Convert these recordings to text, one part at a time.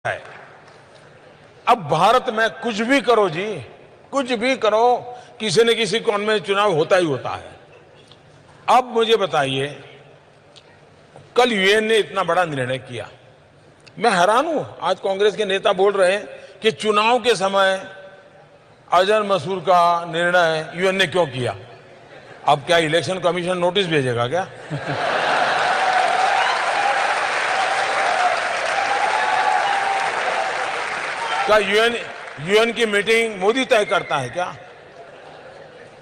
है। अब भारत में कुछ भी करो जी, कुछ भी करो, किसी न किसी कोण में चुनाव होता ही होता है। अब मुझे बताइए, कल यूएन ने इतना बड़ा निर्णय किया, मैं हैरान हूं। आज कांग्रेस के नेता बोल रहे हैं कि चुनाव के समय अजहर मसूद का निर्णय यूएन ने क्यों किया। अब क्या इलेक्शन कमीशन नोटिस भेजेगा क्या? क्या यूएन की मीटिंग मोदी तय करता है क्या?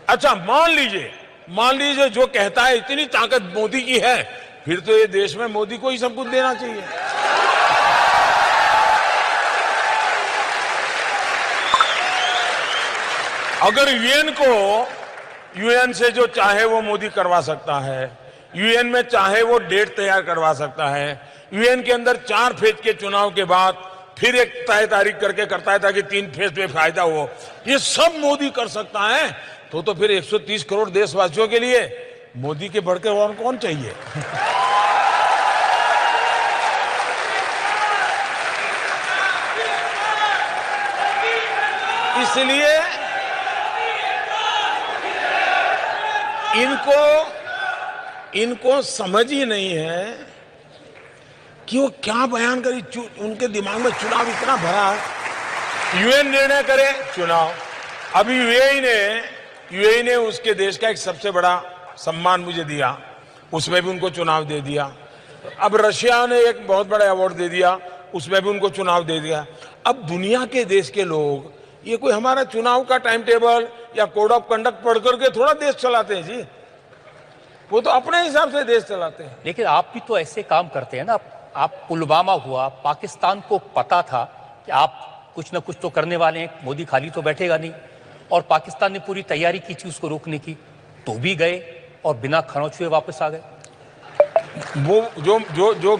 अच्छा, मान लीजिए जो कहता है इतनी ताकत मोदी की है, फिर तो ये देश में मोदी को ही सब कुछ देना चाहिए। अगर यूएन से जो चाहे वो मोदी करवा सकता है, यूएन में चाहे वो डेट तैयार करवा सकता है, यूएन के अंदर 4 फेज के चुनाव के बाद फिर एक तय तारीख करके करता है ताकि 3 फेज में फायदा हो, ये सब मोदी कर सकता है, तो फिर 130 करोड़ देशवासियों के लिए मोदी के बढ़कर और कौन चाहिए? इसलिए इनको समझ ही नहीं है कि वो क्या बयान करी। उनके दिमाग में चुनाव इतना भरा है। यूएन निर्णय करे चुनाव। अभी यूएई ने उसके देश का एक सबसे बड़ा सम्मान मुझे दिया, उसमें भी उनको चुनाव दे दिया। अब रशिया ने एक बहुत बड़ा अवार्ड दे दिया, उसमें भी उनको चुनाव दे दिया। अब दुनिया के देश के लोग ये कोई हमारा चुनाव का टाइम टेबल या कोड ऑफ कंडक्ट पढ़ करके थोड़ा देश चलाते हैं जी, वो तो अपने हिसाब से देश चलाते हैं। लेकिन आप भी तो ऐसे काम करते हैं ना। आप पुलवामा हुआ, पाकिस्तान को पता था कि आप कुछ न कुछ तो करने वाले हैं, मोदी खाली तो बैठेगा नहीं, और पाकिस्तान ने पूरी तैयारी की थी उसको रोकने की, तो भी गए और बिना खरोंच हुए वापस आ गए। वो जो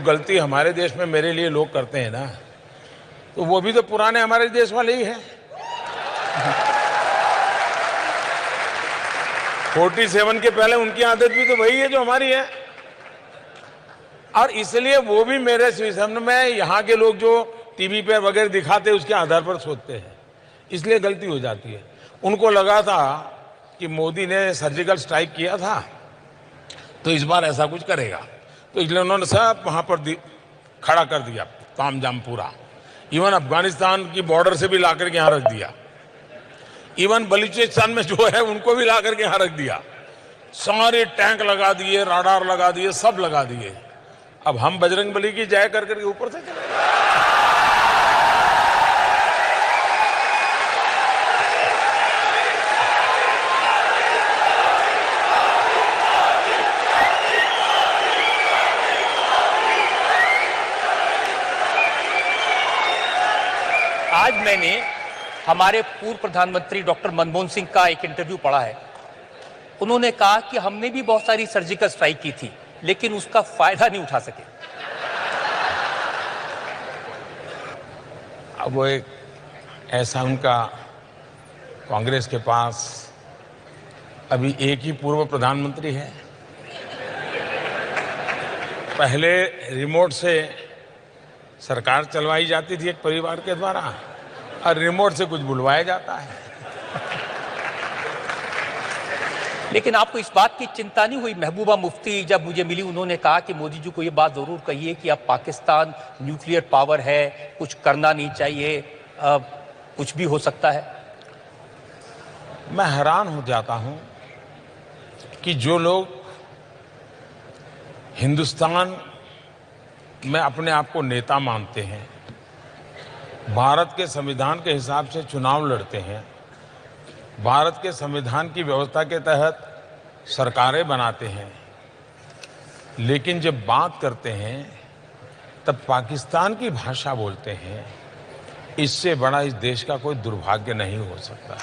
गलती हमारे देश में मेरे लिए लोग करते हैं ना, तो वो भी तो पुराने हमारे देश वाले ही हैं। 47 के पहले उनकी आदत भी तो वही है जो हमारी है, और इसलिए वो भी मेरे सामने में यहाँ के लोग जो टीवी पे वगैरह दिखाते हैं उसके आधार पर सोचते हैं, इसलिए गलती हो जाती है। उनको लगा था कि मोदी ने सर्जिकल स्ट्राइक किया था तो इस बार ऐसा कुछ करेगा, तो इसलिए उन्होंने सब वहां पर खड़ा कर दिया, तामझाम पूरा। इवन अफगानिस्तान की बॉर्डर से भी लाकर के यहाँ रख दिया, इवन बलूचिस्तान में जो है उनको भी लाकर के यहाँ रख दिया। सारे टैंक लगा दिए, राडार लगा दिए, सब लगा दिए। अब हम बजरंग बली की जय कर करके ऊपर से चले। आज मैंने हमारे पूर्व प्रधानमंत्री डॉक्टर मनमोहन सिंह का एक इंटरव्यू पढ़ा है। उन्होंने कहा कि हमने भी बहुत सारी सर्जिकल स्ट्राइक की थी लेकिन उसका फायदा नहीं उठा सके। अब वो एक ऐसा उनका कांग्रेस के पास अभी एक ही पूर्व प्रधानमंत्री है। पहले रिमोट से सरकार चलवाई जाती थी एक परिवार के द्वारा, और रिमोट से कुछ बुलवाया जाता है। लेकिन आपको इस बात की चिंता नहीं हुई? महबूबा मुफ्ती जब मुझे मिली, उन्होंने कहा कि मोदी जी को ये बात जरूर कहिए कि अब पाकिस्तान न्यूक्लियर पावर है, कुछ करना नहीं चाहिए, कुछ भी हो सकता है। मैं हैरान हो जाता हूं कि जो लोग हिंदुस्तान में अपने आप को नेता मानते हैं, भारत के संविधान के हिसाब से चुनाव लड़ते हैं, भारत के संविधान की व्यवस्था के तहत सरकारें बनाते हैं, लेकिन जब बात करते हैं तब पाकिस्तान की भाषा बोलते हैं, इससे बड़ा इस देश का कोई दुर्भाग्य नहीं हो सकता।